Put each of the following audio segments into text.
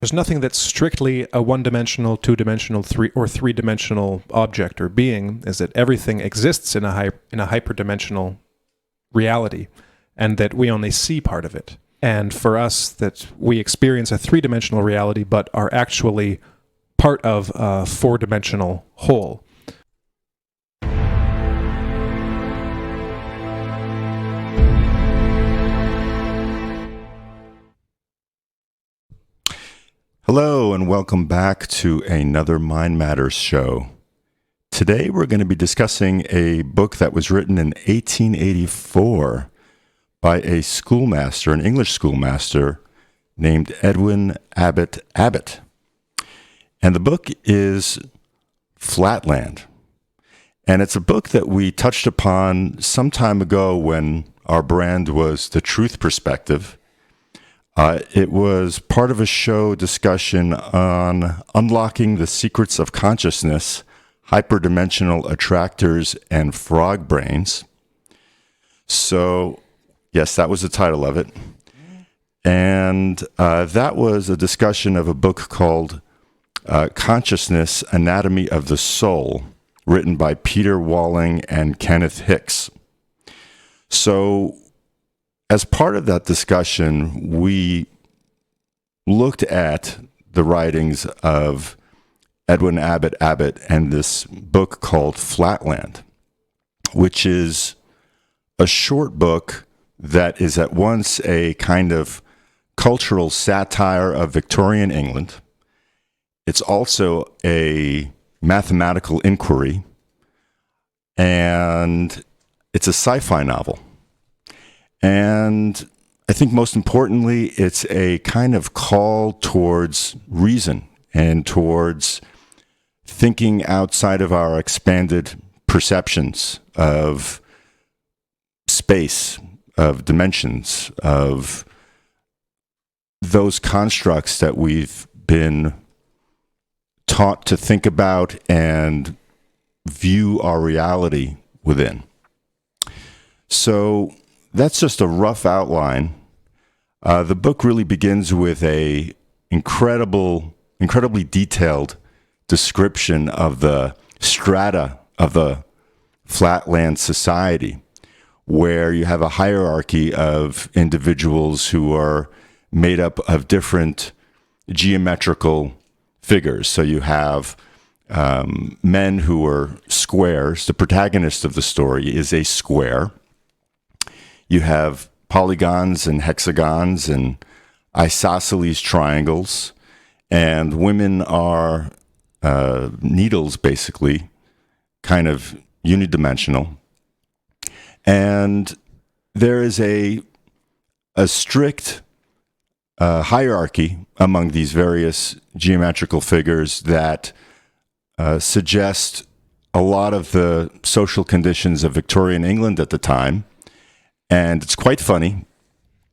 There's nothing that's strictly a one-dimensional, two-dimensional, three-dimensional object or being. Is that everything exists in a hyperdimensional reality, and that we only see part of it. And for us, that we experience a three-dimensional reality, but are actually part of a four-dimensional whole. Hello, and welcome back to another Mind Matters show. Today we're going to be discussing a book that was written in 1884 by a schoolmaster, an English schoolmaster named Edwin Abbott Abbott. And the book is Flatland. And it's a book that we touched upon some time ago when our brand was The Truth Perspective. It was part of a show discussion on unlocking the secrets of consciousness, hyperdimensional attractors, and frog brains. So, yes, that was the title of it. And that was a discussion of a book called Consciousness, Anatomy of the Soul, written by Peter Walling and Kenneth Hicks. So, as part of that discussion, we looked at the writings of Edwin Abbott Abbott and this book called Flatland, which is a short book that is at once a kind of cultural satire of Victorian England. It's also a mathematical inquiry, and it's a sci-fi novel. And I think most importantly, it's a kind of call towards reason and towards thinking outside of our expanded perceptions of space, of dimensions, of those constructs that we've been taught to think about and view our reality within. So that's just a rough outline. The book really begins with a incredibly detailed description of the strata of the Flatland society, where you have a hierarchy of individuals who are made up of different geometrical figures. So you have men who are squares. The protagonist of the story is a square. You have polygons and hexagons and isosceles triangles, and women are needles, basically, kind of unidimensional. And there is a strict hierarchy among these various geometrical figures that suggest a lot of the social conditions of Victorian England at the time. And it's quite funny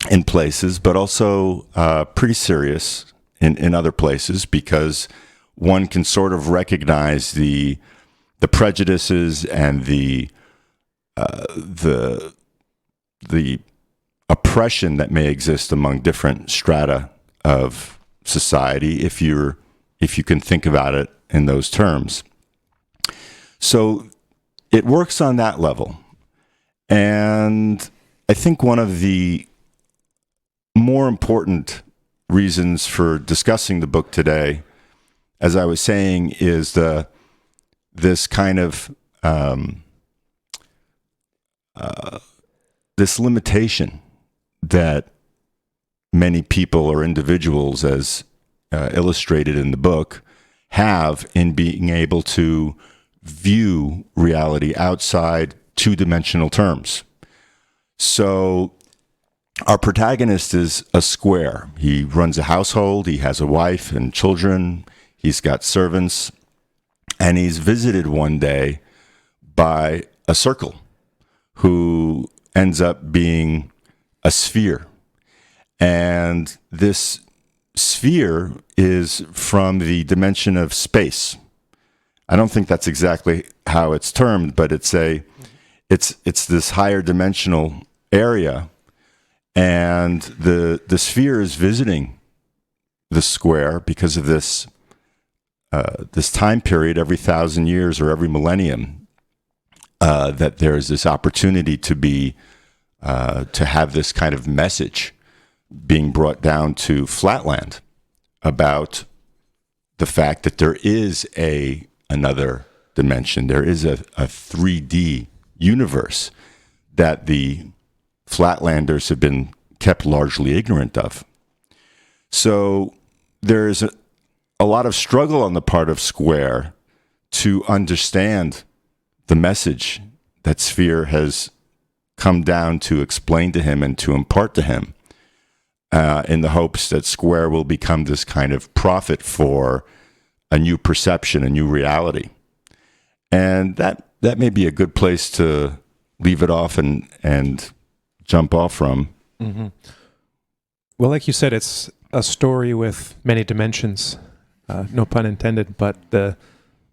in places, but also pretty serious in other places, because one can sort of recognize the prejudices and the oppression that may exist among different strata of society, if you can think about it in those terms. So it works on that level. And I think one of the more important reasons for discussing the book today, as I was saying, is this kind of this limitation that many people or individuals, as illustrated in the book, have in being able to view reality outside two-dimensional terms. So our protagonist is a square. He runs a household. He has a wife and children. He's got servants. And he's visited one day by a circle who ends up being a sphere. And this sphere is from the dimension of space. I don't think that's exactly how it's termed, but it's this higher dimensional area, and the sphere is visiting the square because of this this time period every 1,000 years or every millennium that there's this opportunity to be to have this kind of message being brought down to Flatland about the fact that there is another dimension. There is a 3D universe that the Flatlanders have been kept largely ignorant of. So there is a lot of struggle on the part of Square to understand the message that Sphere has come down to explain to him and to impart to him, in the hopes that Square will become this kind of prophet for a new perception, a new reality. And that may be a good place to leave it off and jump off from. Mm-hmm. Well, like you said, it's a story with many dimensions, no pun intended, but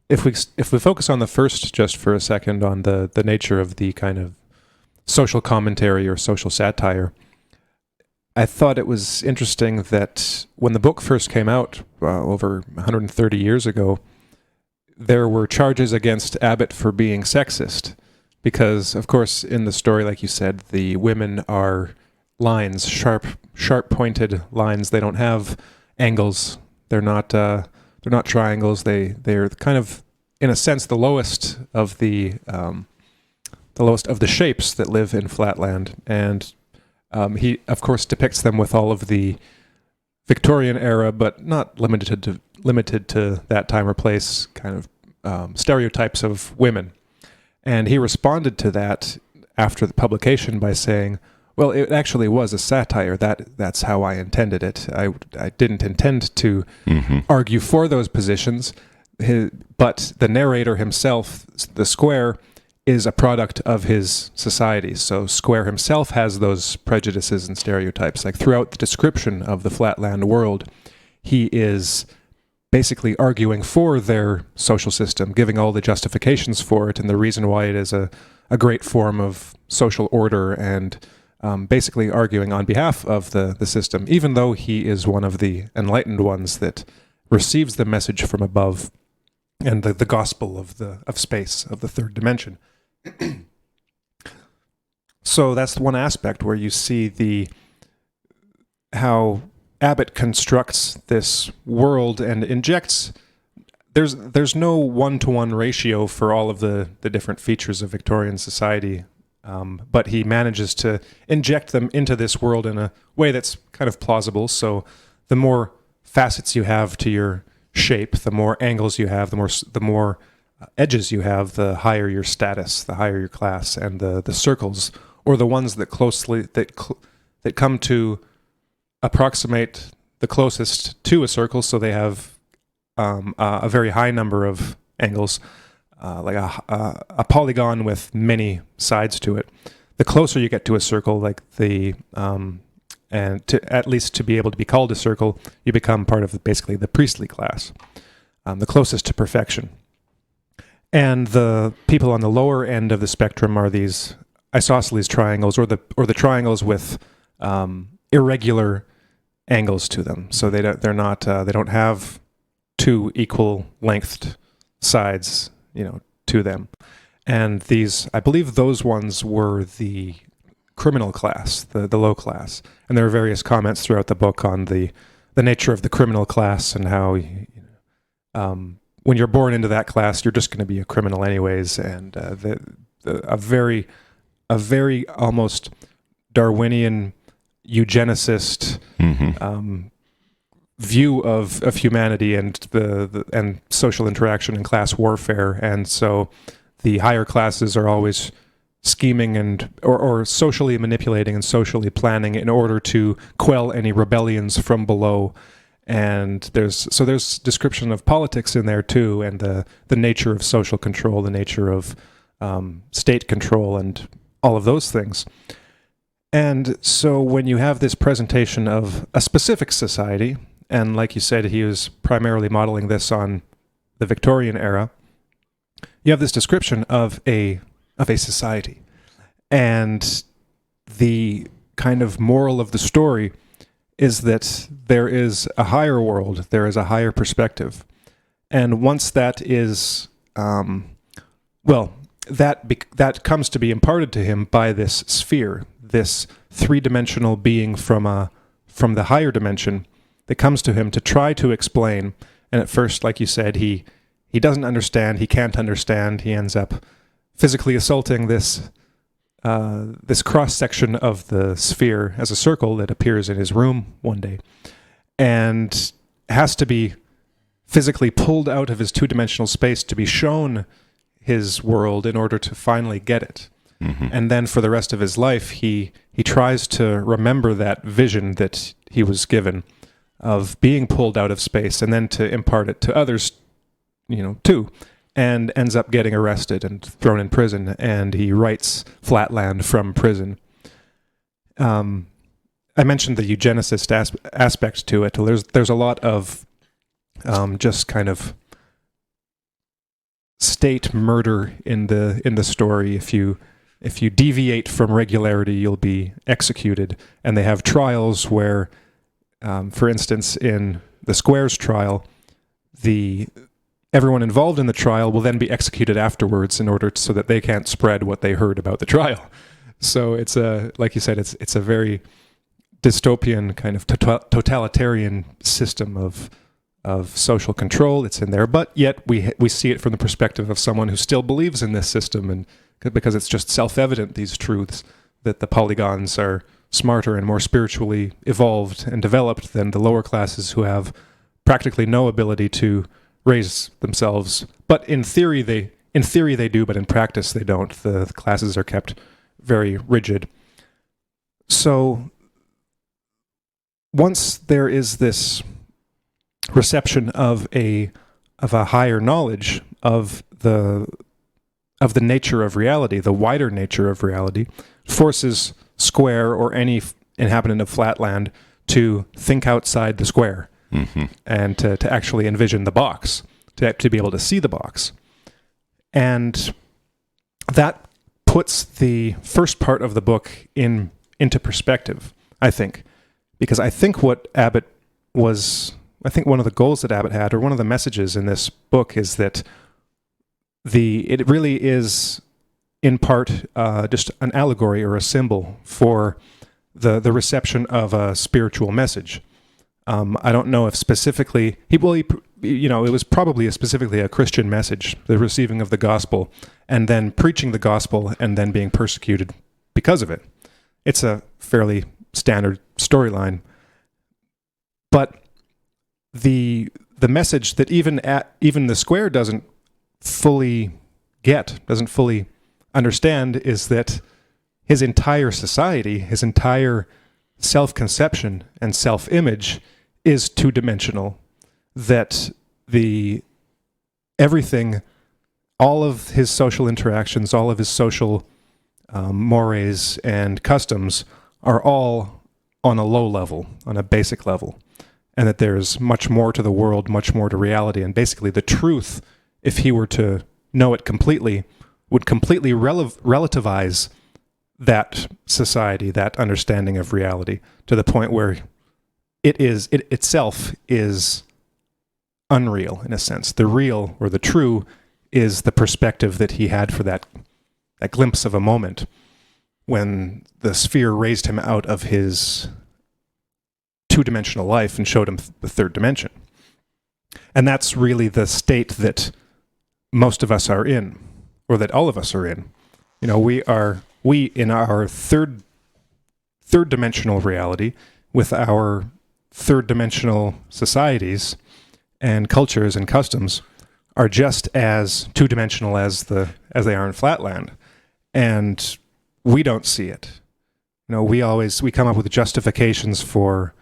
if we focus on the first just for a second, on the nature of the kind of social commentary or social satire, I thought it was interesting that when the book first came out over 130 years ago, there were charges against Abbott for being sexist because, of course, in the story, like you said, the women are lines, sharp-pointed lines. They don't have angles. They're not triangles. They're kind of, in a sense, the lowest of the shapes that live in Flatland. And he, of course, depicts them with all of the Victorian era, but not limited to that time or place, kind of stereotypes of women. And he responded to that after the publication by saying, well, it actually was a satire. That's how I intended it. I didn't intend to argue for those positions, but the narrator himself, the Square, is a product of his society. So Square himself has those prejudices and stereotypes. Like throughout the description of the Flatland world, he is basically arguing for their social system, giving all the justifications for it and the reason why it is a great form of social order, and basically arguing on behalf of the system, even though he is one of the enlightened ones that receives the message from above and the gospel of space, of the third dimension. So that's one aspect where you see how Abbott constructs this world and injects. There's no one-to-one ratio for all of the different features of Victorian society, but he manages to inject them into this world in a way that's kind of plausible. So the more facets you have to your shape, the more angles you have, the more edges you have, the higher your status, the higher your class, and the circles, or the ones that that come to approximate the closest to a circle, so they have a very high number of angles, like a polygon with many sides to it. The closer you get to a circle, like and at least to be able to be called a circle, you become part of basically the priestly class, the closest to perfection. And the people on the lower end of the spectrum are these isosceles triangles, or the triangles with irregular angles to them. So they don't have two equal lengthed sides, to them. And these, I believe, those ones were the criminal class, the low class. And there are various comments throughout the book on the nature of the criminal class and how when you're born into that class, you're just going to be a criminal anyways, and a very almost Darwinian eugenicist view of humanity and and social interaction and class warfare. And so the higher classes are always scheming or socially manipulating and socially planning in order to quell any rebellions from below. And there's description of politics in there too, and the nature of social control, the nature of state control, and all of those things. And so when you have this presentation of a specific society, and like you said, he was primarily modeling this on the Victorian era, you have this description of a society. And the kind of moral of the story is that there is a higher world, there is a higher perspective. And once that is, that comes to be imparted to him by this sphere, this three-dimensional being from the higher dimension that comes to him to try to explain. And at first, like you said, he doesn't understand, he can't understand, he ends up physically assaulting this cross-section of the sphere as a circle that appears in his room one day, and has to be physically pulled out of his two-dimensional space to be shown his world in order to finally get it. Mm-hmm. And then for the rest of his life, he tries to remember that vision that he was given of being pulled out of space and then to impart it to others, too, and ends up getting arrested and thrown in prison, and he writes Flatland from prison. I mentioned the eugenicist aspect to it. There's a lot of just kind of state murder in the story. If you deviate from regularity, you'll be executed. And they have trials where, for instance, in the Squares trial, everyone involved in the trial will then be executed afterwards so that they can't spread what they heard about the trial. So it's like you said, it's a very dystopian kind of totalitarian system of social control. It's in there, but yet we see it from the perspective of someone who still believes in this system, and because it's just self-evident, these truths, that the polygons are smarter and more spiritually evolved and developed than the lower classes who have practically no ability to raise themselves. But in theory they do, but in practice they don't. The classes are kept very rigid. So once there is this reception of a higher knowledge of the nature of reality, the wider nature of reality, forces Square or any inhabitant of Flatland to think outside the square, mm-hmm. and to actually envision the box, to be able to see the box. And that puts the first part of the book into perspective, I think. Because I think one of the goals that Abbott had, or one of the messages in this book, is that it really is, in part, just an allegory or a symbol for the reception of a spiritual message. I don't know if specifically it was probably specifically a Christian message, the receiving of the gospel, and then preaching the gospel, and then being persecuted because of it. It's a fairly standard storyline, but the message that even the Square doesn't fully understand is that his entire society, his entire self-conception and self-image is two-dimensional. That everything, all of his social interactions, all of his social mores and customs are all on a low level, on a basic level, and that there's much more to the world, much more to reality, and basically the truth, if he were to know it completely, would completely relativize that society, that understanding of reality, to the point where it itself is unreal, in a sense. The real, or the true, is the perspective that he had for that glimpse of a moment when the sphere raised him out of his two-dimensional life and showed him the third dimension. And that's really the state that most of us are in, or that all of us are in. We in our third dimensional reality, with our third dimensional societies and cultures and customs, are just as two-dimensional as they are in Flatland, and we don't see it. We come up with justifications for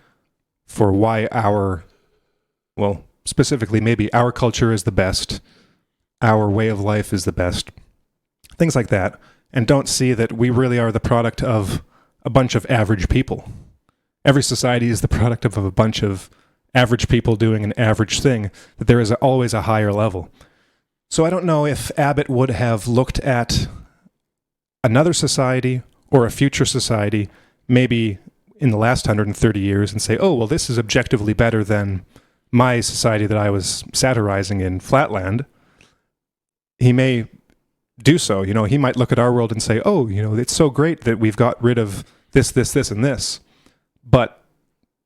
why specifically maybe our culture is the best, our way of life is the best, things like that, and don't see that we really are the product of a bunch of average people. Every society is the product of a bunch of average people doing an average thing, that there is always a higher level. So I don't know if Abbott would have looked at another society or a future society, maybe in the last 130 years and say, oh, well, this is objectively better than my society that I was satirizing in Flatland, he may do so. He might look at our world and say, oh, it's so great that we've got rid of this, this, this, and this. But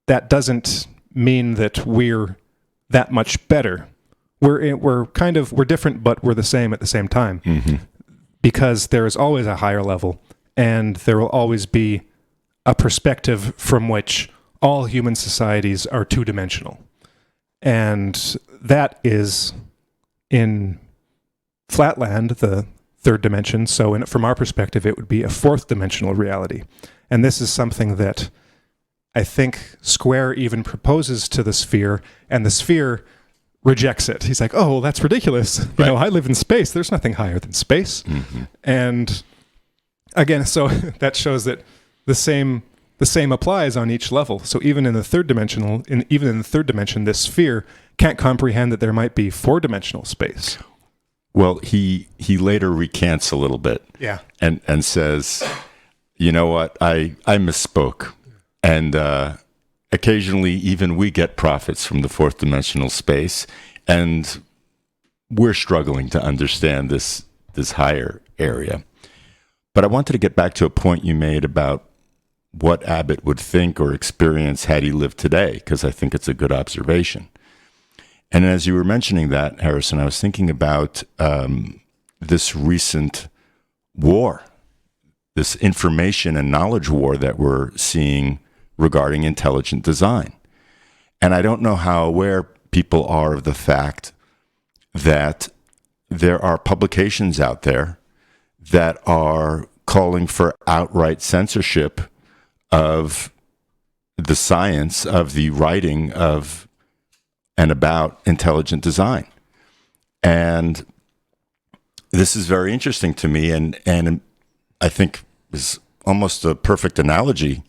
that doesn't mean that we're that much better. We're different, but we're the same at the same time. Mm-hmm. Because there is always a higher level, and there will always be a perspective from which all human societies are two-dimensional. And that is in Flatland, the third dimension. So from our perspective, it would be a fourth dimensional reality. And this is something that I think Square even proposes to the Sphere, and the Sphere rejects it. He's like, oh, well, that's ridiculous. Right. I live in space. There's nothing higher than space. Mm-hmm. And again, so that shows that the same applies on each level. So even in the third dimension, this Sphere can't comprehend that there might be four-dimensional space. Well, he later recants a little bit. Yeah. And says, you know what, I misspoke. And occasionally even we get profits from the fourth dimensional space, and we're struggling to understand this higher area. But I wanted to get back to a point you made about what Abbott would think or experience had he lived today, because I think it's a good observation. And as you were mentioning that, Harrison, I was thinking about this recent war, this information and knowledge war that we're seeing regarding intelligent design. And I don't know how aware people are of the fact that there are publications out there that are calling for outright censorship of the science of the writing of and about intelligent design. And this is very interesting to me, and I think is almost a perfect analogy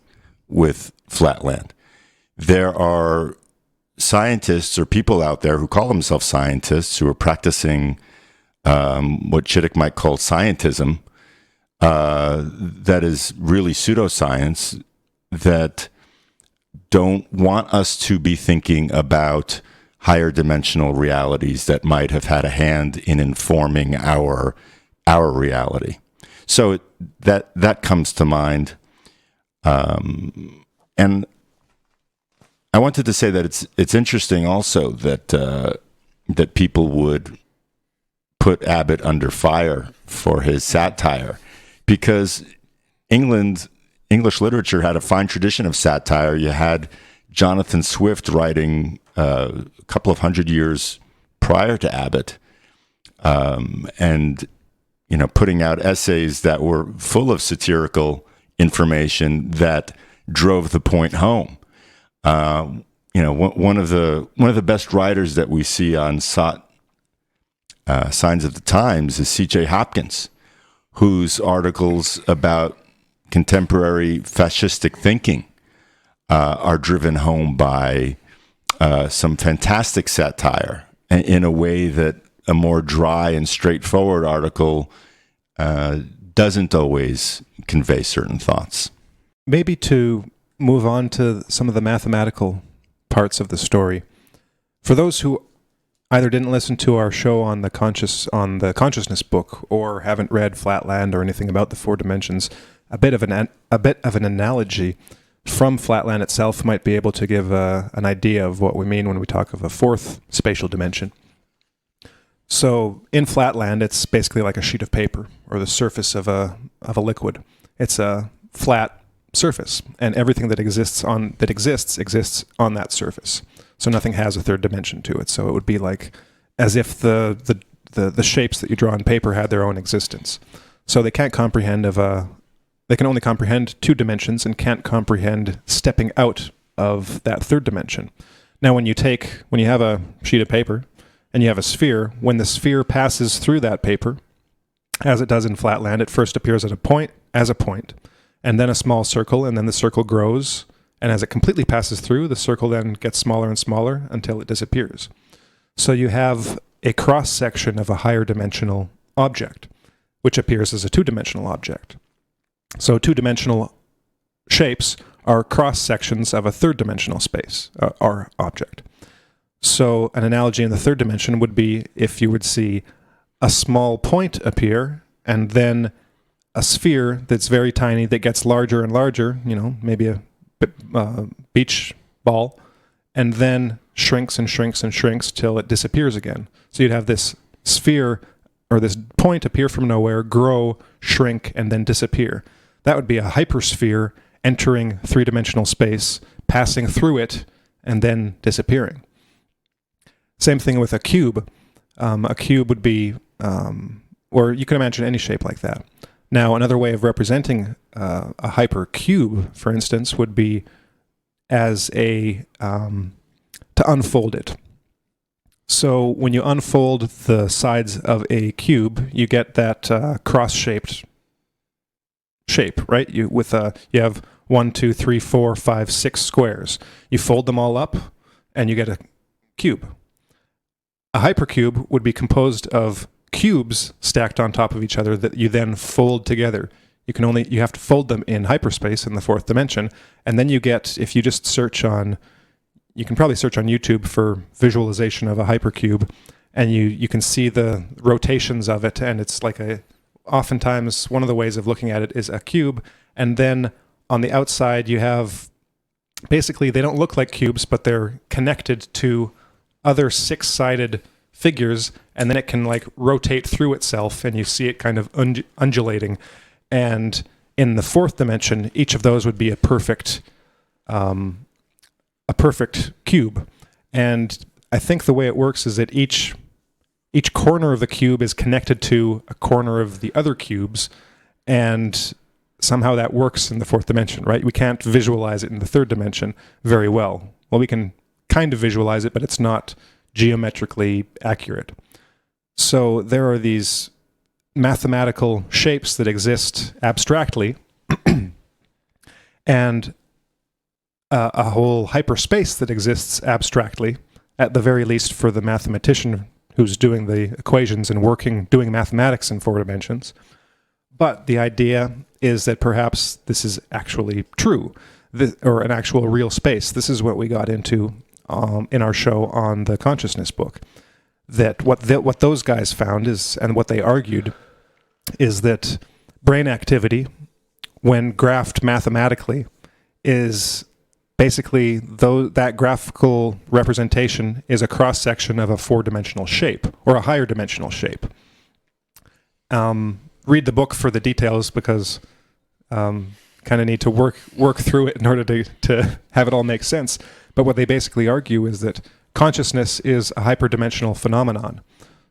with Flatland. There are scientists or people out there who call themselves scientists who are practicing what Chittick might call scientism, that is really pseudoscience, that don't want us to be thinking about higher dimensional realities that might have had a hand in informing our reality. So that comes to mind. And I wanted to say that it's interesting also that people would put Abbott under fire for his satire, because English literature had a fine tradition of satire. You had Jonathan Swift writing a couple of hundred years prior to Abbott, and putting out essays that were full of satirical information that drove the point home. One of the best writers that we see on Signs of the Times is C.J. Hopkins, whose articles about contemporary fascistic thinking are driven home by some fantastic satire in a way that a more dry and straightforward article doesn't always convey certain thoughts. Maybe to move on to some of the mathematical parts of the story. For those who either didn't listen to our show on the consciousness book, or haven't read Flatland or anything about the four dimensions, a bit of an analogy from Flatland itself might be able to give an idea of what we mean when we talk of a fourth spatial dimension. So in Flatland, it's basically like a sheet of paper or the surface of a liquid. It's a flat surface, and everything that exists on that surface. So nothing has a third dimension to it. So it would be like as if the shapes that you draw on paper had their own existence. So they can't comprehend they can only comprehend two dimensions and can't comprehend stepping out of that third dimension. Now when you have a sheet of paper and you have a sphere, when the sphere passes through that paper, as it does in Flatland, it first appears at a point, and then a small circle, and then the circle grows, and as it completely passes through, the circle then gets smaller and smaller until it disappears. So you have a cross-section of a higher dimensional object, which appears as a two-dimensional object. So two-dimensional shapes are cross sections of a third dimensional space or object. So an analogy in the third dimension would be if you would see a small point appear and then a sphere that's very tiny that gets larger and larger, maybe a beach ball, and then shrinks and shrinks and shrinks till it disappears again. So you'd have this sphere or this point appear from nowhere, grow, shrink, and then disappear. That would be a hypersphere entering three-dimensional space, passing through it, and then disappearing. Same thing with a cube. A cube would be, or you can imagine any shape like that. Now, another way of representing a hypercube, for instance, would be as to unfold it. So when you unfold the sides of a cube, you get that cross-shaped shape, right? You have 1, 2, 3, 4, 5, 6 squares. You fold them all up, and you get a cube. A hypercube would be composed of cubes stacked on top of each other that you then fold together. You have to fold them in hyperspace in the fourth dimension, and then you get, if you just you can probably search on YouTube for visualization of a hypercube, and you can see the rotations of it, and it's like oftentimes one of the ways of looking at it is a cube, and then on the outside you have, basically they don't look like cubes, but they're connected to other six-sided figures, and then it can rotate through itself, and you see it kind of undulating. And in the fourth dimension, each of those would be a perfect cube. And I think the way it works is that each corner of the cube is connected to a corner of the other cubes, and somehow that works in the fourth dimension, right? We can't visualize it in the third dimension very well. Well, we can kind of visualize it, but it's not geometrically accurate. So there are these mathematical shapes that exist abstractly, and a whole hyperspace that exists abstractly, at the very least for the mathematician who's doing the equations and doing mathematics in 4 dimensions. But the idea is that perhaps this is actually true, or an actual real space. This is what we got into in our show on the consciousness book. That what those guys found is, and what they argued, is that brain activity, when graphed mathematically, is basically that graphical representation is a cross-section of a 4-dimensional shape, or a higher dimensional shape. Read the book for the details, because kind of need to work through it in order to have it all make sense. But what they basically argue is that consciousness is a hyperdimensional phenomenon.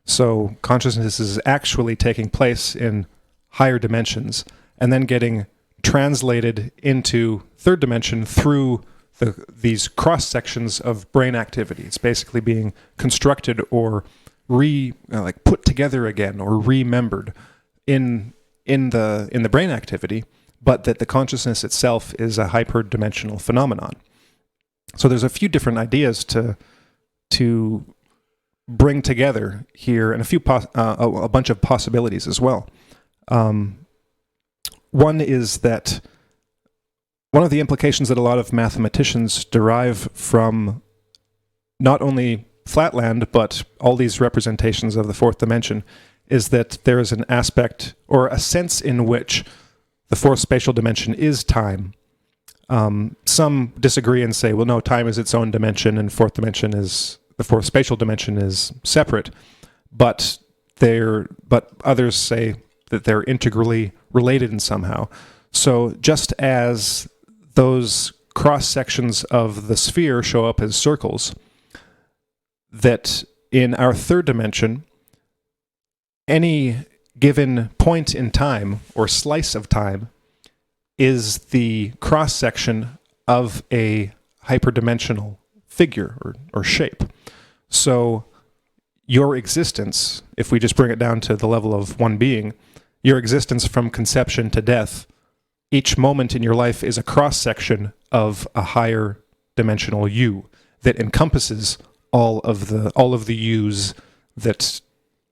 So consciousness is actually taking place in higher dimensions and then getting translated into third dimension through these cross sections of brain activity. It's basically being constructed or put together again or remembered in the brain activity, but that the consciousness itself is a hyperdimensional phenomenon. So there's a few different ideas to bring together here, and a bunch of possibilities as well. One is that one of the implications that a lot of mathematicians derive from not only Flatland, but all these representations of the fourth dimension, is that there is an aspect or a sense in which the fourth spatial dimension is time. Some disagree and say, well, no, time is its own dimension, and the fourth spatial dimension is separate. But others say that they're integrally related in somehow. So just as those cross sections of the sphere show up as circles, that in our third dimension, any given point in time or slice of time is the cross-section of a hyperdimensional figure or shape. So your existence, if we just bring it down to the level of one being, your existence from conception to death, each moment in your life is a cross-section of a higher dimensional you that encompasses all of the yous that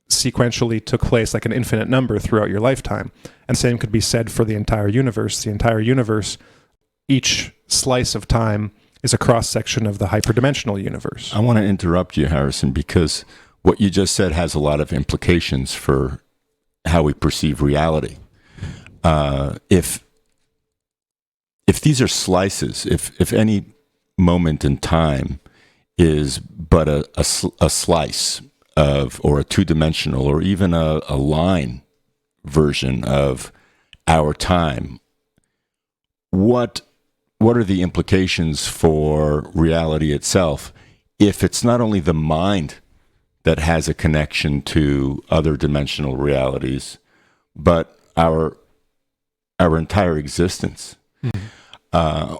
sequentially took place, like an infinite number throughout your lifetime. And same could be said for the entire universe. The entire universe each slice of time is a cross-section of the hyperdimensional universe. I want to interrupt you, Harrison, because what you just said has a lot of implications for how we perceive reality. If these are slices, if any moment in time is but a slice of, or a two-dimensional, or even a line version of our time, what are the implications for reality itself if it's not only the mind that has a connection to other dimensional realities, but our entire existence? Mm-hmm.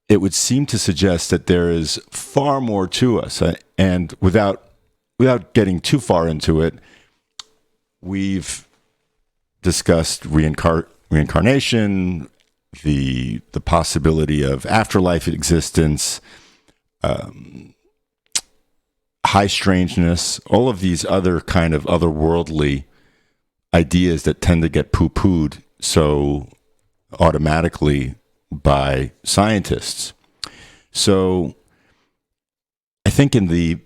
It would seem to suggest that there is far more to us, and without getting too far into it, we've discussed reincarnation, the possibility of afterlife existence, high strangeness, all of these other kind of otherworldly ideas that tend to get poo-pooed so automatically by scientists. So I think in the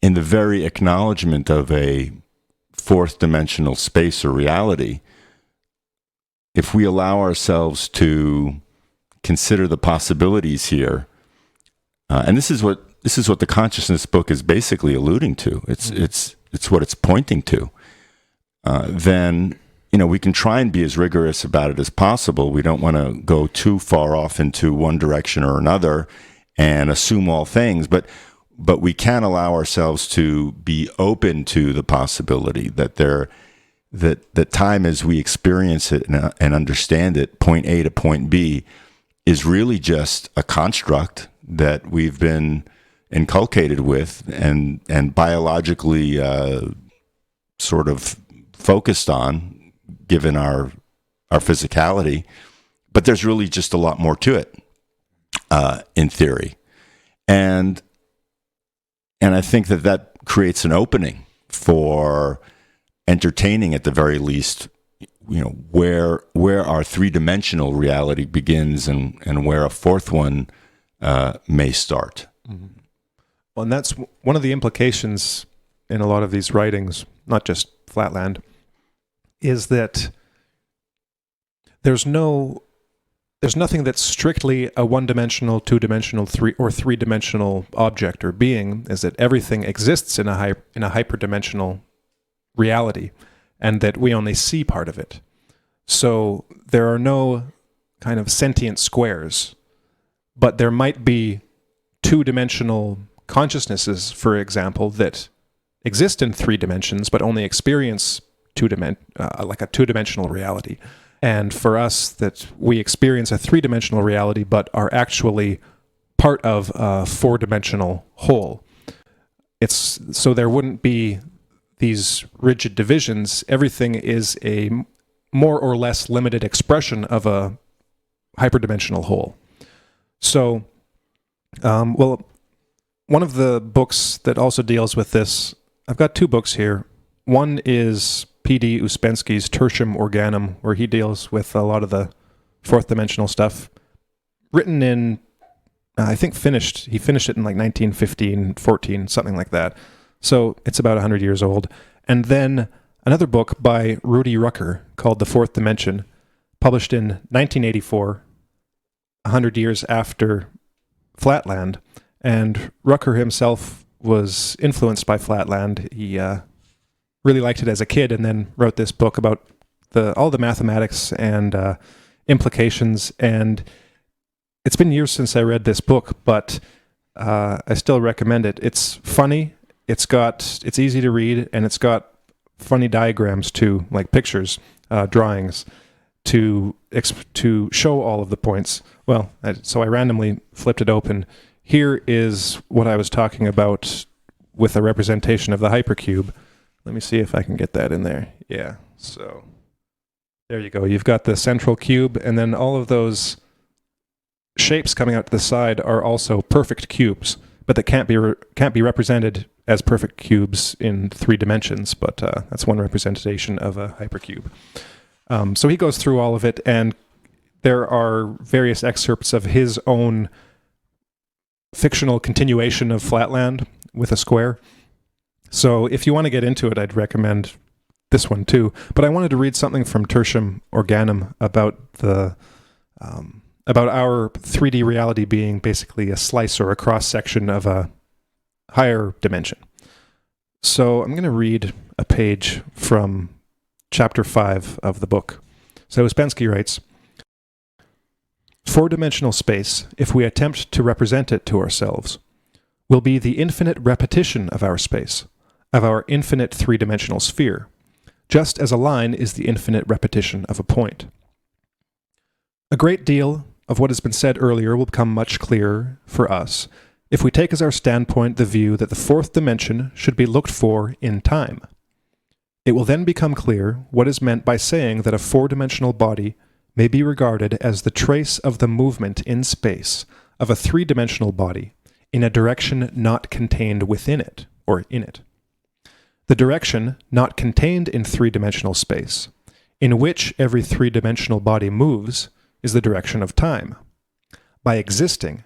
very acknowledgement of a fourth dimensional space or reality, if we allow ourselves to consider the possibilities here, and this is what the consciousness book is basically alluding to. It's what it's pointing to. Then we can try and be as rigorous about it as possible. We don't want to go too far off into one direction or another and assume all things, but we can allow ourselves to be open to the possibility that that time as we experience it and understand it, point A to point B, is really just a construct that we've been inculcated with and biologically sort of focused on, given our physicality. But there's really just a lot more to it, in theory. And I think that creates an opening for entertaining, at the very least, where our three-dimensional reality begins and where a fourth one may start. Mm-hmm. Well, and that's one of the implications in a lot of these writings, not just Flatland, is that there's nothing that's strictly a one-dimensional, two-dimensional, three-dimensional object or being. Is that everything exists in a hyperdimensional reality, and that we only see part of it. So there are no kind of sentient squares, but there might be two-dimensional consciousnesses, for example, that exist in three dimensions, but only experience like a two-dimensional reality. And for us, that we experience a three-dimensional reality, but are actually part of a four-dimensional whole. So there wouldn't be these rigid divisions. Everything is a more or less limited expression of a hyperdimensional whole. So, one of the books that also deals with this, I've got two books here. One is P.D. Ouspensky's Tertium Organum, where he deals with a lot of the fourth dimensional stuff, written in, I think he finished it in like 1915, 14, something like that. So it's about 100 years old. And then another book by Rudy Rucker called The Fourth Dimension, published in 1984, 100 years after Flatland. And Rucker himself was influenced by Flatland. He really liked it as a kid, and then wrote this book about all the mathematics and implications. And it's been years since I read this book, but I still recommend it. It's funny. It's easy to read, and it's got funny diagrams too, like pictures, drawings, to show all of the points. Well, so I randomly flipped it open. Here is what I was talking about with a representation of the hypercube. Let me see if I can get that in there. Yeah, so there you go. You've got the central cube, and then all of those shapes coming out to the side are also perfect cubes, but that can't be represented as perfect cubes in three dimensions, but that's one representation of a hypercube. So he goes through all of it, and there are various excerpts of his own fictional continuation of Flatland with a square. So if you want to get into it, I'd recommend this one too. But I wanted to read something from Tertium Organum about about our 3D reality being basically a slice or a cross-section of a higher dimension. So I'm going to read a page from chapter 5 of the book. So Ouspensky writes, "Four-dimensional space, if we attempt to represent it to ourselves, will be the infinite repetition of our space, of our infinite three-dimensional sphere, just as a line is the infinite repetition of a point. A great deal of what has been said earlier will become much clearer for us if we take as our standpoint the view that the fourth dimension should be looked for in time. It will then become clear what is meant by saying that a four-dimensional body may be regarded as the trace of the movement in space of a three-dimensional body in a direction not contained within it, or in it. The direction not contained in three-dimensional space, in which every three-dimensional body moves, is the direction of time. By existing,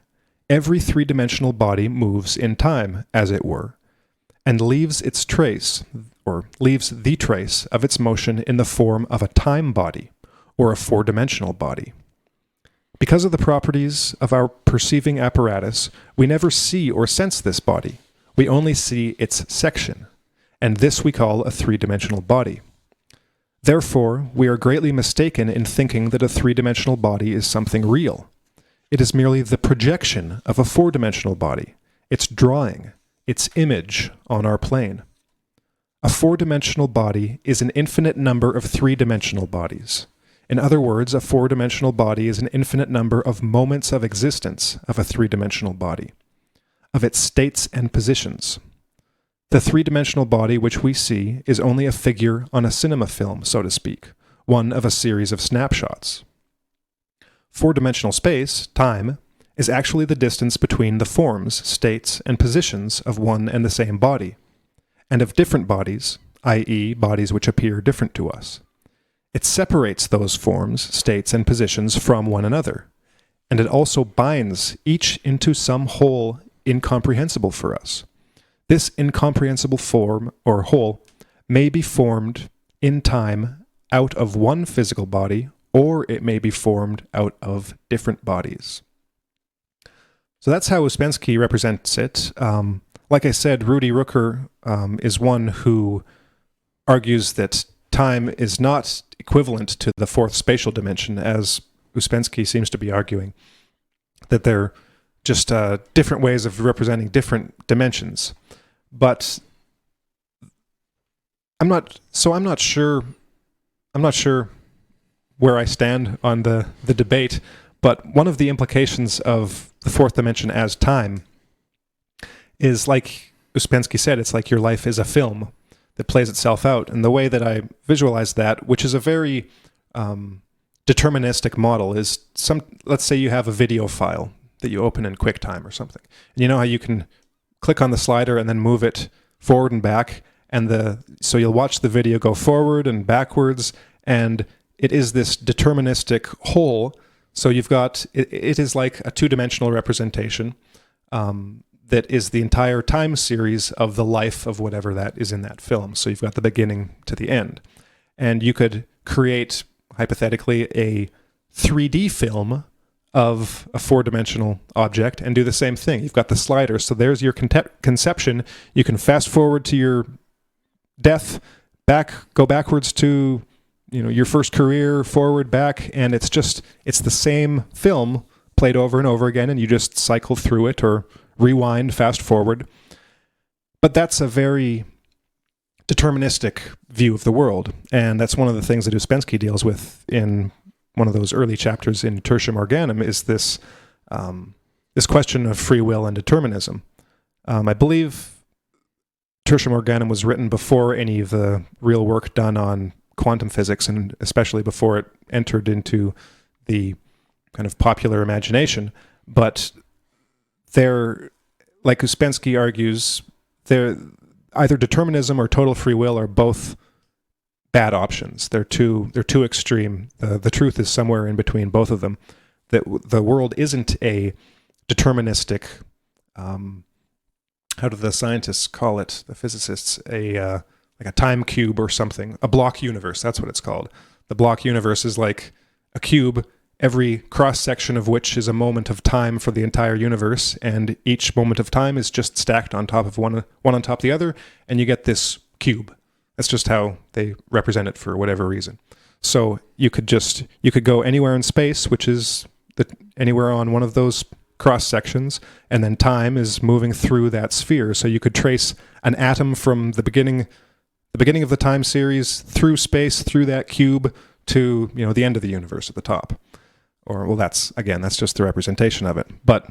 every three-dimensional body moves in time, as it were, and leaves its trace, or leaves the trace of its motion in the form of a time body, or a four-dimensional body. Because of the properties of our perceiving apparatus, we never see or sense this body. We only see its section, and this we call a three-dimensional body. Therefore, we are greatly mistaken in thinking that a three-dimensional body is something real. It is merely the projection of a four-dimensional body, its drawing, its image on our plane. A four-dimensional body is an infinite number of three-dimensional bodies. In other words, a four-dimensional body is an infinite number of moments of existence of a three-dimensional body, of its states and positions. The three-dimensional body which we see is only a figure on a cinema film, so to speak, one of a series of snapshots. Four-dimensional space, time, is actually the distance between the forms, states, and positions of one and the same body, and of different bodies, i.e., bodies which appear different to us. It separates those forms, states, and positions from one another, and it also binds each into some whole incomprehensible for us. This incomprehensible form, or whole, may be formed in time out of one physical body, or it may be formed out of different bodies." So that's how Ouspensky represents it. Like I said, Rudy Rooker is one who argues that time is not equivalent to the fourth spatial dimension, as Ouspensky seems to be arguing, that they're just different ways of representing different dimensions. But I'm not sure where I stand on the debate, but one of the implications of the fourth dimension as time is, like Ouspensky said, it's like your life is a film that plays itself out. And the way that I visualize that, which is a very deterministic model, is let's say you have a video file that you open in QuickTime or something. And you know how you can click on the slider and then move it forward and back, and so you'll watch the video go forward and backwards, and it is this deterministic whole. So you've got, it is like a two-dimensional representation that is the entire time series of the life of whatever that is in that film. So you've got the beginning to the end. And you could create, hypothetically, a 3D film of a four-dimensional object and do the same thing. You've got the slider, so there's your conception. You can fast forward to your death, go backwards to your first career, forward, back, and it's the same film played over and over again, and you just cycle through it or rewind, fast forward. But that's a very deterministic view of the world, and that's one of the things that Ouspensky deals with in one of those early chapters in Tertium Organum, is this question of free will and determinism. I believe Tertium Organum was written before any of the real work done on quantum physics, and especially before it entered into the kind of popular imagination. But like Ouspensky argues, either determinism or total free will are both bad options. They're too extreme. The truth is somewhere in between both of them. That the world isn't a deterministic, how do the scientists call it, the physicists, like a time cube or something, a block universe, that's what it's called. The block universe is like a cube, every cross-section of which is a moment of time for the entire universe, and each moment of time is just stacked on top of one on top of the other, and you get this cube. That's just how they represent it for whatever reason. So you could go anywhere in space, which is anywhere on one of those cross sections, and then time is moving through that sphere. So you could trace an atom from the beginning of the time series through space, through that cube to the end of the universe at the top. Or well, that's just the representation of it. But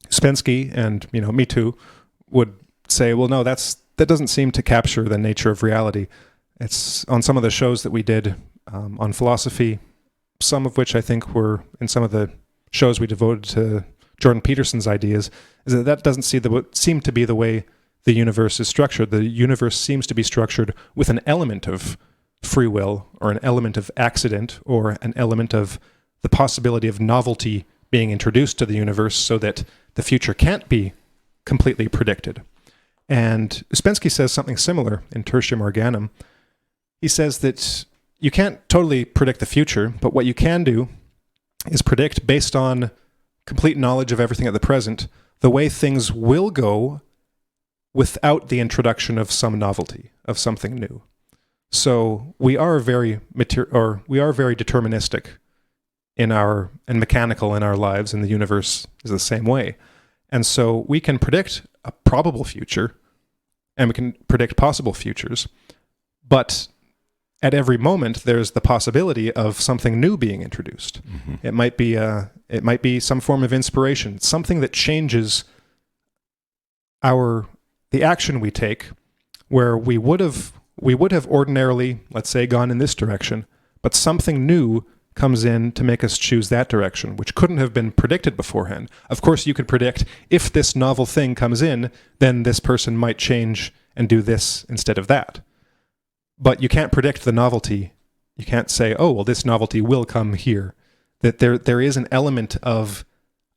Ouspensky and me too would say, well, no, that doesn't seem to capture the nature of reality. It's on some of the shows that we did on philosophy, some of which I think were in some of the shows we devoted to Jordan Peterson's ideas, is that doesn't seem to be the way the universe is structured. The universe seems to be structured with an element of free will, or an element of accident, or an element of the possibility of novelty being introduced to the universe so that the future can't be completely predicted. And Ouspensky says something similar in Tertium Organum. He says that you can't totally predict the future, but what you can do is predict, based on complete knowledge of everything at the present, the way things will go without the introduction of some novelty, of something new. So we are very deterministic and mechanical in our lives, and the universe is the same way. And so we can predict a probable future, and we can predict possible futures, but at every moment there's the possibility of something new being introduced. Mm-hmm. It might be some form of inspiration, something that changes the action we take, where we would have ordinarily, let's say, gone in this direction, but something new comes in to make us choose that direction, which couldn't have been predicted beforehand. Of course, you could predict, if this novel thing comes in, then this person might change and do this instead of that. But you can't predict the novelty. You can't say, oh, well, this novelty will come here. That there is an element of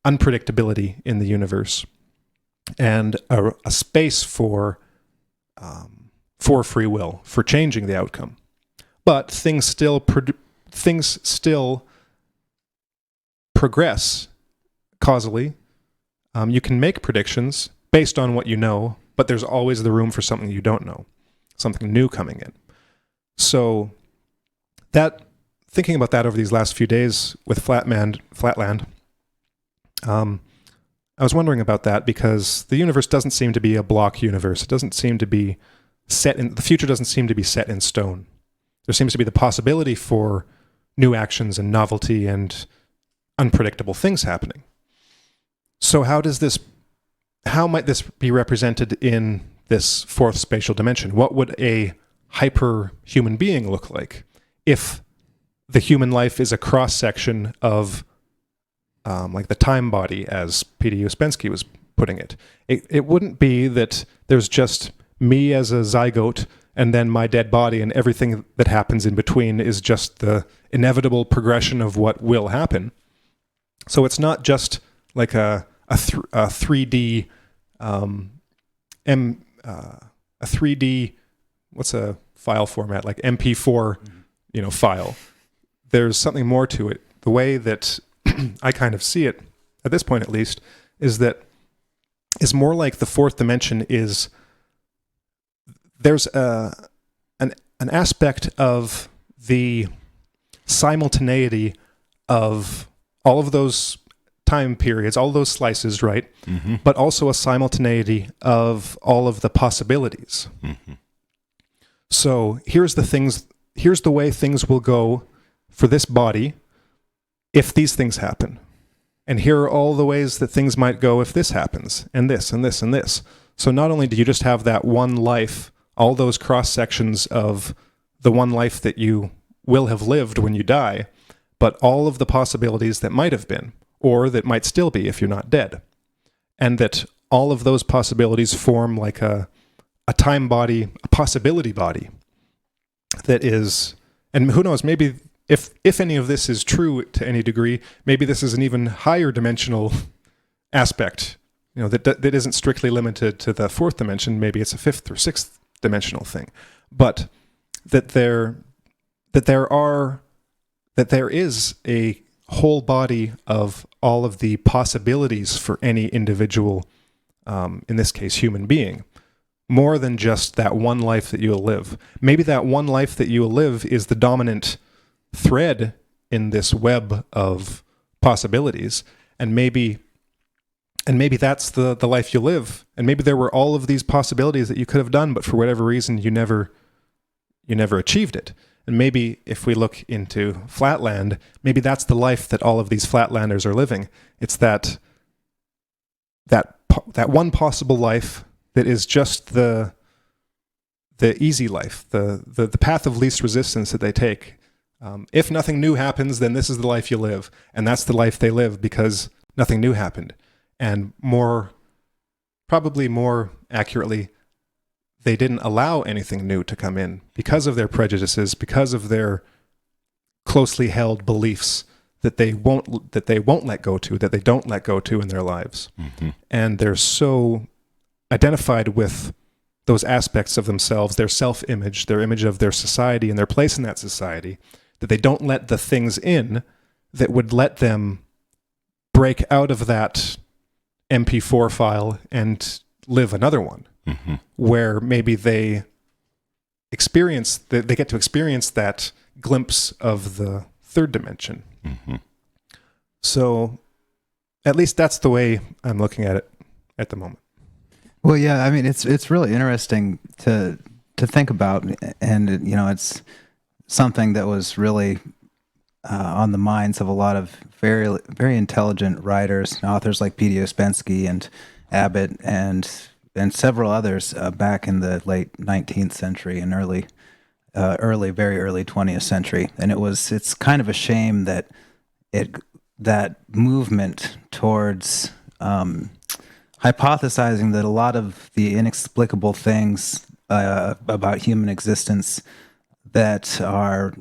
unpredictability in the universe, and a space for free will, for changing the outcome. But things still progress causally. You can make predictions based on what you know, but there's always the room for something you don't know, something new coming in. So thinking about that over these last few days with Flatland, I was wondering about that, because the universe doesn't seem to be a block universe. It doesn't seem to be the future doesn't seem to be set in stone. There seems to be the possibility for new actions and novelty and unpredictable things happening. So how might this be represented in this fourth spatial dimension? What would a hyper-human being look like if the human life is a cross-section of like the time body, as P.D. Ouspensky was putting it? It wouldn't be that there's just me as a zygote and then my dead body, and everything that happens in between is just the inevitable progression of what will happen. So it's not just like a 3D a 3D, what's a file format, like MP4 file. There's something more to it. The way that I kind of see it, at this point at least, is more like the fourth dimension is, there's an aspect of the simultaneity of all of those time periods, all those slices, right? Mm-hmm. But also a simultaneity of all of the possibilities. Mm-hmm. So here's the way things will go for this body if these things happen. And here are all the ways that things might go if this happens, and this, and this, and this. So not only do you just have that one life, all those cross-sections of the one life that you will have lived when you die, but all of the possibilities that might have been, or that might still be if you're not dead. And that all of those possibilities form like a time body, a possibility body, that is, and who knows, maybe if any of this is true to any degree, maybe this is an even higher dimensional aspect, that isn't strictly limited to the fourth dimension. Maybe it's a fifth or sixth dimensional thing, but that there is a whole body of all of the possibilities for any individual, in this case, human being, more than just that one life that you will live. Maybe that one life that you will live is the dominant thread in this web of possibilities, and maybe that's the life you live, and maybe there were all of these possibilities that you could have done, but for whatever reason you never achieved it. And maybe if we look into Flatland, maybe that's the life that all of these Flatlanders are living. It's that one possible life that is just the easy life, the path of least resistance that they take. If nothing new happens, then this is the life you live, and that's the life they live because nothing new happened. And probably more accurately, they didn't allow anything new to come in because of their prejudices, because of their closely held beliefs that they won't let go to, that they don't let go to in their lives. Mm-hmm. And they're so identified with those aspects of themselves, their self-image, their image of their society and their place in that society, that they don't let the things in that would let them break out of that MP4 file and live another one. Mm-hmm. Where maybe they get to experience that glimpse of the third dimension. Mm-hmm. So at least that's the way I'm looking at it at the moment. Well, yeah, I mean, it's really interesting to think about, and it's something that was really on the minds of a lot of very, very intelligent writers and authors like P.D. Ouspensky and Abbott and several others back in the late 19th century and very early 20th century. And it's kind of a shame that that movement towards hypothesizing that a lot of the inexplicable things about human existence that are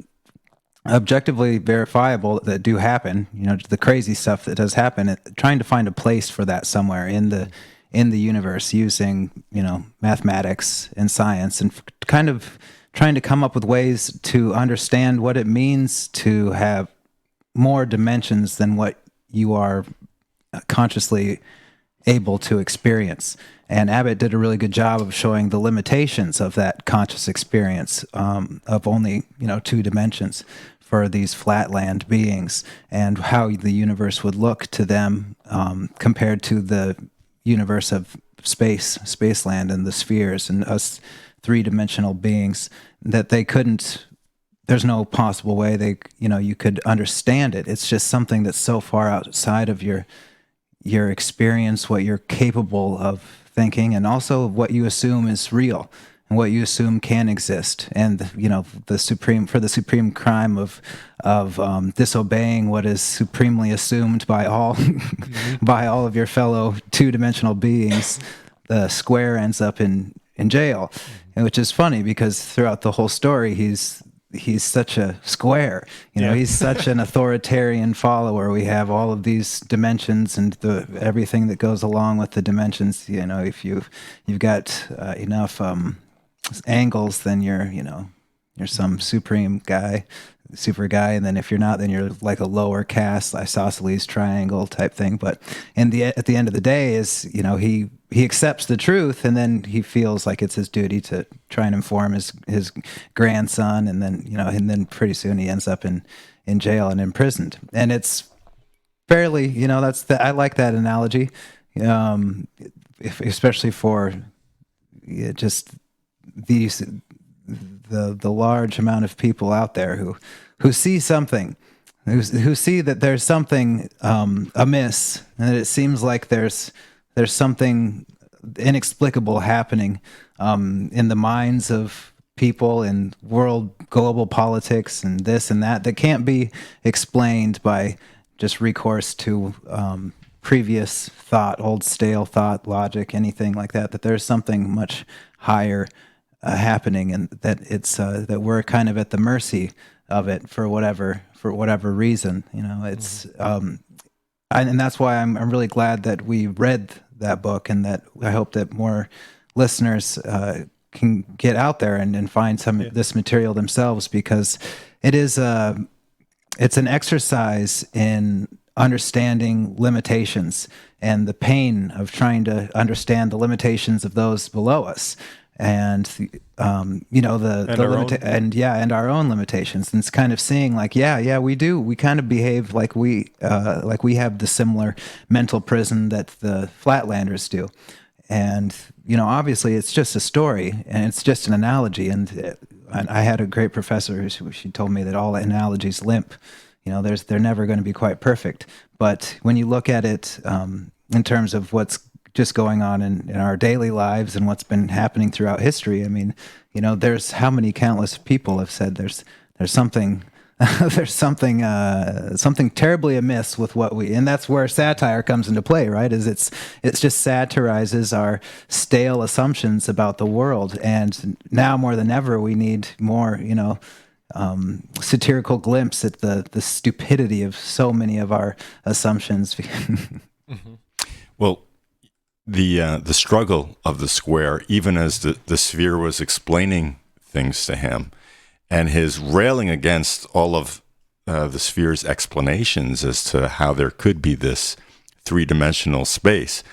objectively verifiable, that do happen, the crazy stuff that does happen, trying to find a place for that somewhere in the universe using, mathematics and science, and kind of trying to come up with ways to understand what it means to have more dimensions than what you are consciously able to experience. And Abbott did a really good job of showing the limitations of that conscious experience of only, 2 dimensions for these flatland beings, and how the universe would look to them compared to the universe of spaceland and the spheres and us 3-dimensional beings, that they couldn't, there's no possible way you could understand it. It's just something that's so far outside of your experience, what you're capable of thinking, and also what you assume is real and what you assume can exist. And the supreme crime of disobeying what is supremely assumed by all by all of your fellow 2-dimensional beings, the square ends up in jail, and which is funny because throughout the whole story he's such a square, he's such an authoritarian follower. We have all of these dimensions and everything that goes along with the dimensions. If you've got enough angles, then you're some super guy, and then if you're not, then you're like a lower caste, isosceles triangle type thing. But at the end of the day, is he accepts the truth, and then he feels like it's his duty to try and inform his grandson, and then pretty soon he ends up in jail and imprisoned. And it's fairly, I like that analogy, especially for just the large amount of people out there who see something, who see that there's something amiss, and that it seems like there's something inexplicable happening in the minds of people in global politics and this and that can't be explained by just recourse to previous thought, old stale thought, logic, anything like that. That there's something much higher happening, and that it's that we're kind of at the mercy of it for whatever reason. It's and that's why I'm really glad that we read that book, and that I hope that more listeners can get out there and find some of this material themselves, because it's an exercise in understanding limitations and the pain of trying to understand the limitations of those below us, and and our own limitations. And it's kind of seeing like, we kind of behave like we have the similar mental prison that the Flatlanders do. And obviously it's just a story and it's just an analogy. And I had a great professor who she told me that all analogies limp. They're never going to be quite perfect. But when you look at it in terms of what's just going on in our daily lives and what's been happening throughout history, I mean, there's how many countless people have said there's something there's something terribly amiss with what and that's where satire comes into play, right? It's just satirizes our stale assumptions about the world, and now more than ever we need more satirical glimpse at the stupidity of so many of our assumptions. Well, the struggle of the square, even as the sphere was explaining things to him, and his railing against all of the sphere's explanations as to how there could be this three-dimensional space,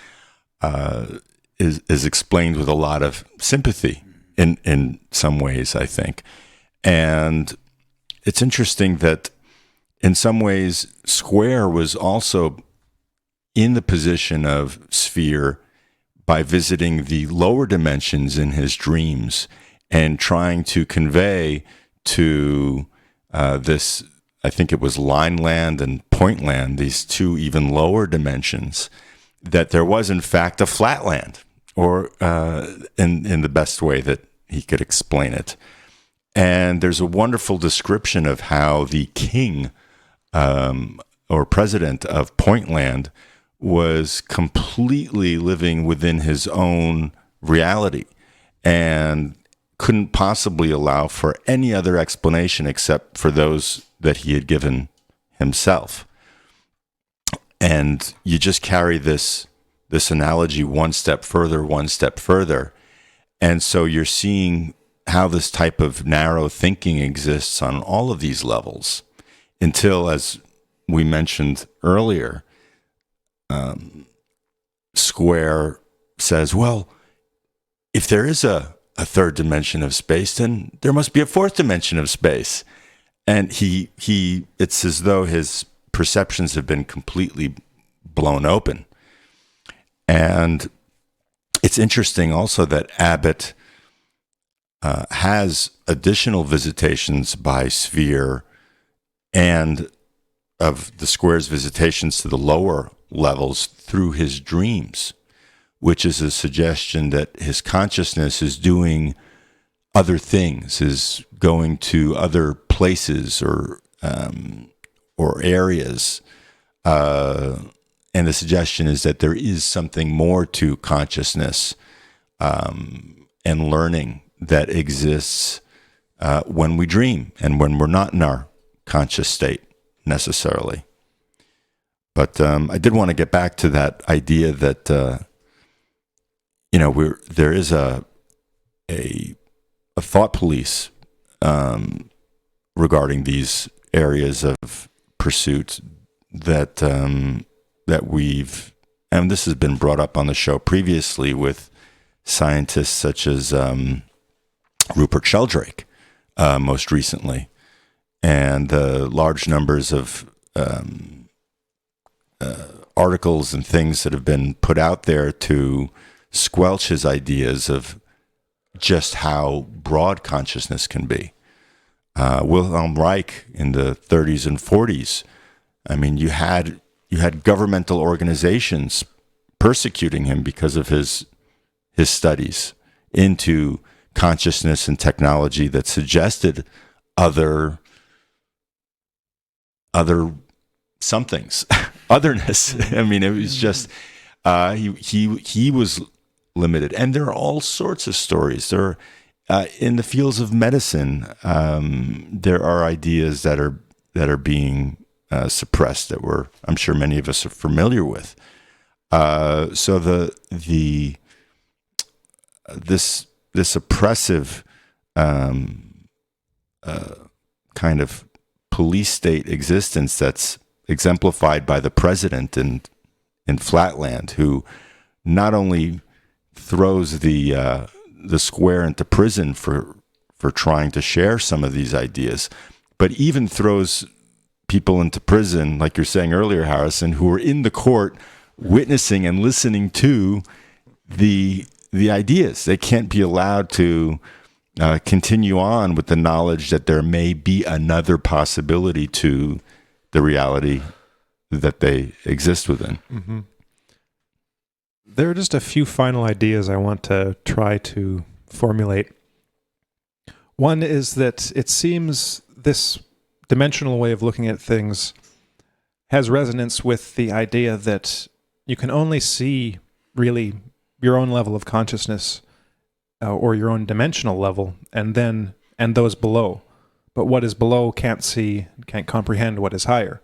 is explained with a lot of sympathy in some ways, I think. And it's interesting that in some ways, Square was also in the position of Sphere by visiting the lower dimensions in his dreams and trying to convey to this, I think it was Lineland and Pointland, these two even lower dimensions, that there was in fact a Flatland, or in the best way that he could explain it. And there's a wonderful description of how the king or president of Pointland was completely living within his own reality and couldn't possibly allow for any other explanation except for those that he had given himself. And you just carry this analogy one step further. And so you're seeing how this type of narrow thinking exists on all of these levels until, as we mentioned earlier, Square says, well, if there is a third dimension of space, then there must be a fourth dimension of space. And it's as though his perceptions have been completely blown open. And it's interesting also that Abbott has additional visitations by Sphere and of the Square's visitations to the lower levels through his dreams, which is a suggestion that his consciousness is doing other things, is going to other places or areas. And the suggestion is that there is something more to consciousness and learning that exists when we dream and when we're not in our conscious state necessarily. But I did want to get back to that idea that there is a thought police regarding these areas of pursuit that we've, and this has been brought up on the show previously with scientists such as Rupert Sheldrake, most recently, and the large numbers of articles and things that have been put out there to squelch his ideas of just how broad consciousness can be. Wilhelm Reich in the 30s and 40s, I mean, you had governmental organizations persecuting him because of his studies into consciousness and technology that suggested other somethings, otherness. I mean, it was just he was limited, and there are all sorts of stories. There in the fields of medicine, there are ideas that are being suppressed that I'm sure many of us are familiar with. So this oppressive kind of police state existence that's exemplified by the president in Flatland, who not only throws the square into prison for trying to share some of these ideas, but even throws people into prison, like you're saying earlier, Harrison, who are in the court witnessing and listening to the ideas. They can't be allowed to continue on with the knowledge that there may be another possibility to the reality that they exist within. Mm-hmm. There are just a few final ideas I want to try to formulate. One is that it seems this dimensional way of looking at things has resonance with the idea that you can only see really your own level of consciousness or your own dimensional level and those below. But what is below can't comprehend what is higher.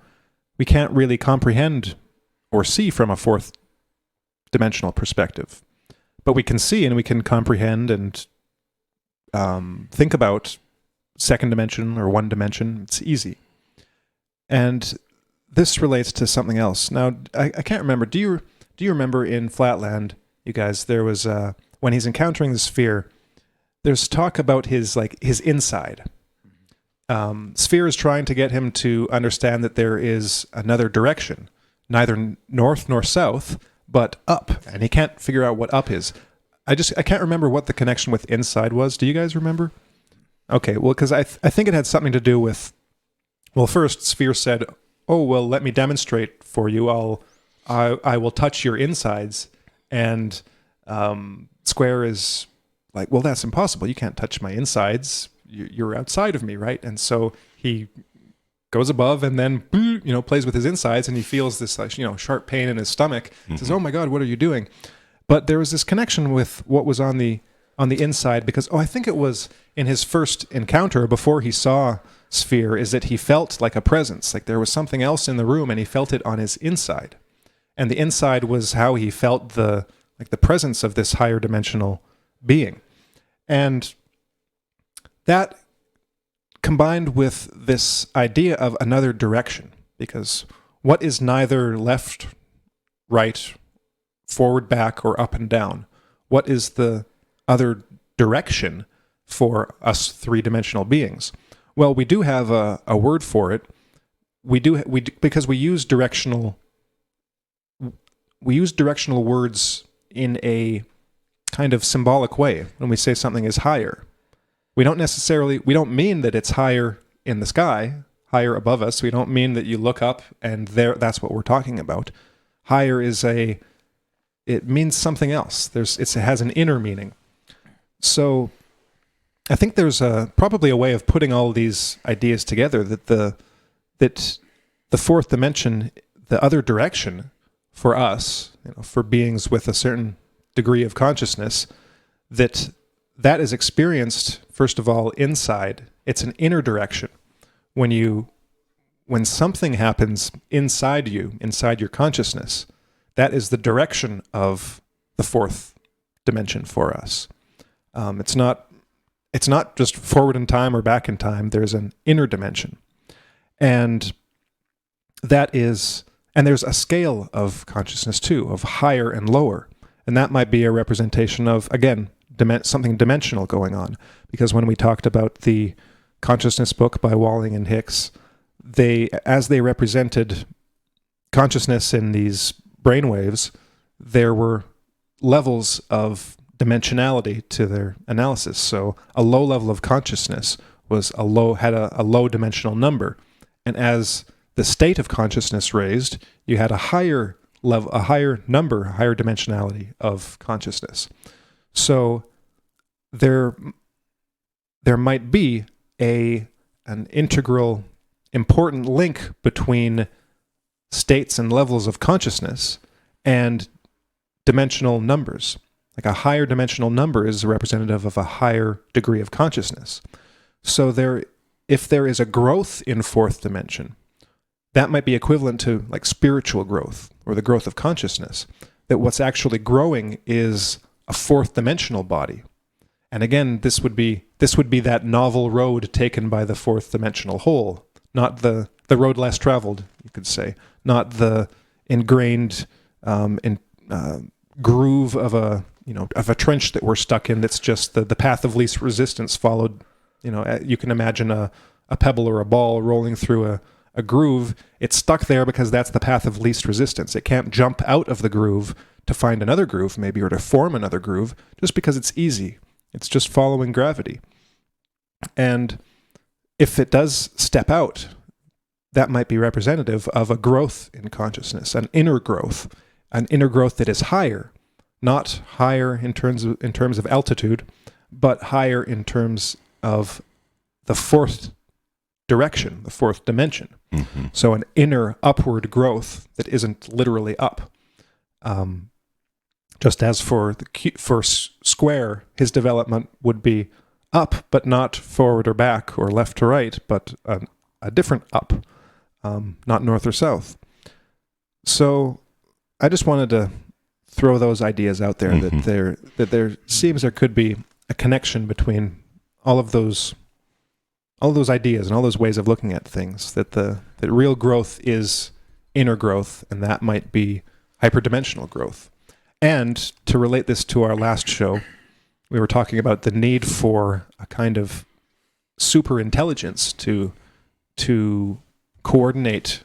We can't really comprehend or see from a fourth dimensional perspective, but we can see and we can comprehend and think about second dimension or one dimension. It's easy. And this relates to something else. Now, I can't remember. Do you remember in Flatland, you guys, there was when he's encountering the sphere, there's talk about his inside. Sphere is trying to get him to understand that there is another direction, neither north nor south, but up, and he can't figure out what up is. I can't remember what the connection with inside was. Do you guys remember? Okay, well, because I think it had something to do with, well, first Sphere said, "Oh, well, let me demonstrate for you. I will touch your insides," and Square is like, "Well, that's impossible. You can't touch my insides. You're outside of me, right?" And so he goes above and then, plays with his insides, and he feels this, sharp pain in his stomach. He says, "Oh my God, what are you doing?" But there was this connection with what was on the inside because, I think it was in his first encounter before he saw Sphere, is that he felt like a presence, like there was something else in the room, and he felt it on his inside. And the inside was how he felt the presence of this higher dimensional being. And that combined with this idea of another direction, because what is neither left, right, forward, back, or up and down? What is the other direction for us three-dimensional beings? Well, we do have a word for it. We do because we use directional words in a kind of symbolic way when we say something is higher. We don't mean that it's higher in the sky, higher above us. We don't mean that you look up and that's what we're talking about. Higher it means something else. It has an inner meaning. So I think there's probably a way of putting all these ideas together that the fourth dimension, the other direction for us, for beings with a certain degree of consciousness, that is experienced, first of all, inside. It's an inner direction. When something happens inside you, inside your consciousness, that is the direction of the fourth dimension for us. It's not just forward in time or back in time. There's an inner dimension. And there's a scale of consciousness too, of higher and lower. And that might be a representation of, again, something dimensional going on. Because when we talked about the consciousness book by Walling and Hicks, as they represented consciousness in these brainwaves, there were levels of dimensionality to their analysis. So a low level of consciousness had a low dimensional number. And as the state of consciousness raised, you had a higher level, a higher number, a higher dimensionality of consciousness. So there might be an integral, important link between states and levels of consciousness and dimensional numbers. Like a higher dimensional number is representative of a higher degree of consciousness. So if there is a growth in fourth dimension, that might be equivalent to like spiritual growth or the growth of consciousness, that what's actually growing is a fourth dimensional body. And again, this would be that novel road taken by the fourth dimensional whole, not the road less traveled, you could say, not the ingrained groove of a trench that we're stuck in. That's just the path of least resistance followed. You can imagine a pebble or a ball rolling through a groove. It's stuck there because that's the path of least resistance. It can't jump out of the groove to find another groove, maybe, or to form another groove, just because it's easy. It's just following gravity. And if it does step out, that might be representative of a growth in consciousness, an inner growth that is higher, not higher in terms of altitude, but higher in terms of the fourth direction, the fourth dimension. Mm-hmm. So an inner upward growth that isn't literally up. Just as for Square, his development would be up, but not forward or back or left to right, but a different up, not north or south. So I just wanted to throw those ideas out there, mm-hmm. that there seems there could be a connection between all those ideas and all those ways of looking at things, that real growth is inner growth, and that might be hyperdimensional growth. And to relate this to our last show, we were talking about the need for a kind of super intelligence to coordinate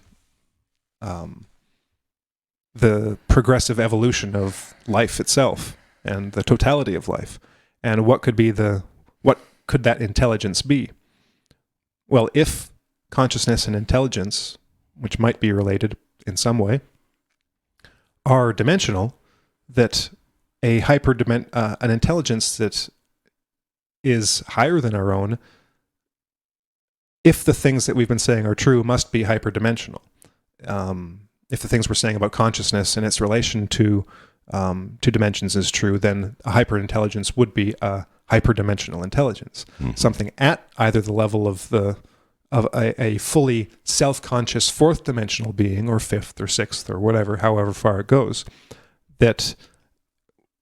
the progressive evolution of life itself and the totality of life. And what could that intelligence be? Well, if consciousness and intelligence, which might be related in some way, are dimensional, that an intelligence that is higher than our own, if the things that we've been saying are true, must be hyperdimensional. If the things we're saying about consciousness and its relation to dimensions is true, then a hyperintelligence would be a hyperdimensional intelligence, mm-hmm. something at either the level of a fully self-conscious fourth dimensional being, or fifth or sixth or whatever, however far it goes, that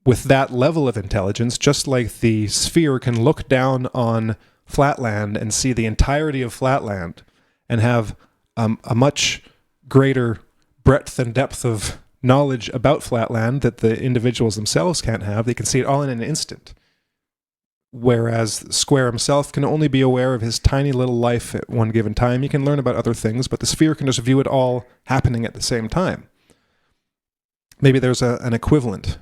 with that level of intelligence, just like the sphere can look down on Flatland and see the entirety of Flatland and have a much greater breadth and depth of knowledge about Flatland that the individuals themselves can't have, they can see it all in an instant. Whereas Square himself can only be aware of his tiny little life at one given time. He can learn about other things, but the sphere can just view it all happening at the same time. Maybe there's an equivalent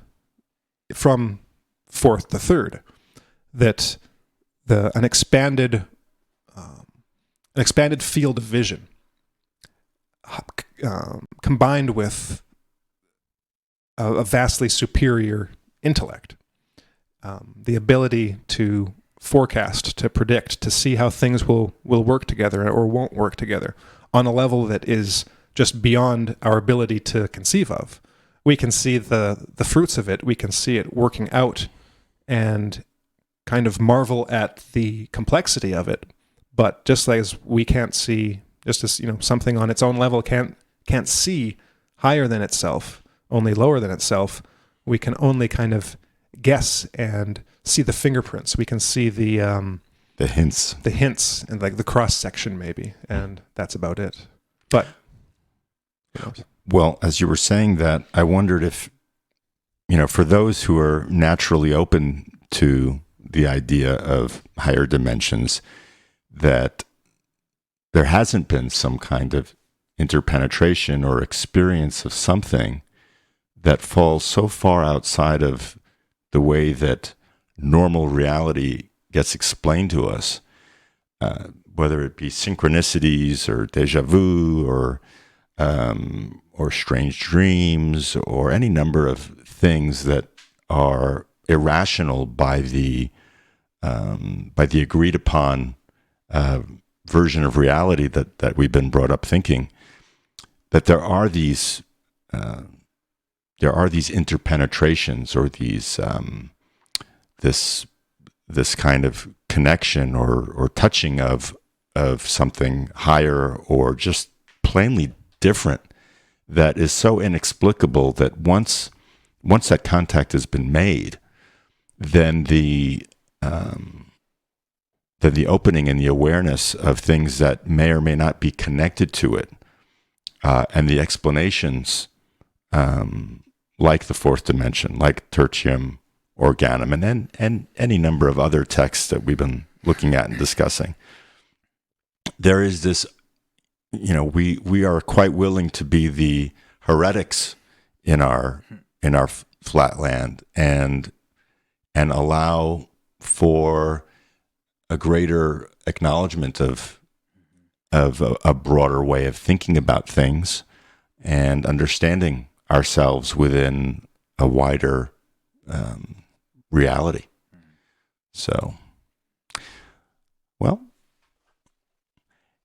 from fourth to third, that an expanded field of vision combined with a vastly superior intellect, the ability to forecast, to predict, to see how things will work together or won't work together on a level that is just beyond our ability to conceive of. We can see the fruits of it. We can see it working out and kind of marvel at the complexity of it. But just as we can't see, just as something on its own level can't see higher than itself, only lower than itself, we can only kind of guess and see the fingerprints. We can see the hints, and like the cross section maybe, and that's about it. But well, as you were saying that, I wondered if, for those who are naturally open to the idea of higher dimensions, that there hasn't been some kind of interpenetration or experience of something that falls so far outside of the way that normal reality gets explained to us, whether it be synchronicities or déjà vu or strange dreams or any number of things that are irrational by the agreed upon version of reality that we've been brought up thinking, that there are these there are these interpenetrations, or these this kind of connection or touching of something higher or just plainly different, that is so inexplicable that once that contact has been made, then the opening and the awareness of things that may or may not be connected to it, and the explanations, like the fourth dimension, like tertium organum, and any number of other texts that we've been looking at and discussing. There is this, we are quite willing to be the heretics in our flatland and allow for a greater acknowledgement of a broader way of thinking about things and understanding ourselves within a wider reality. So, well,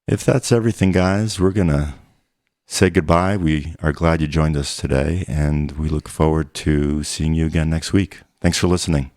if that's everything, guys, we're going to say goodbye. We are glad you joined us today, and we look forward to seeing you again next week. Thanks for listening.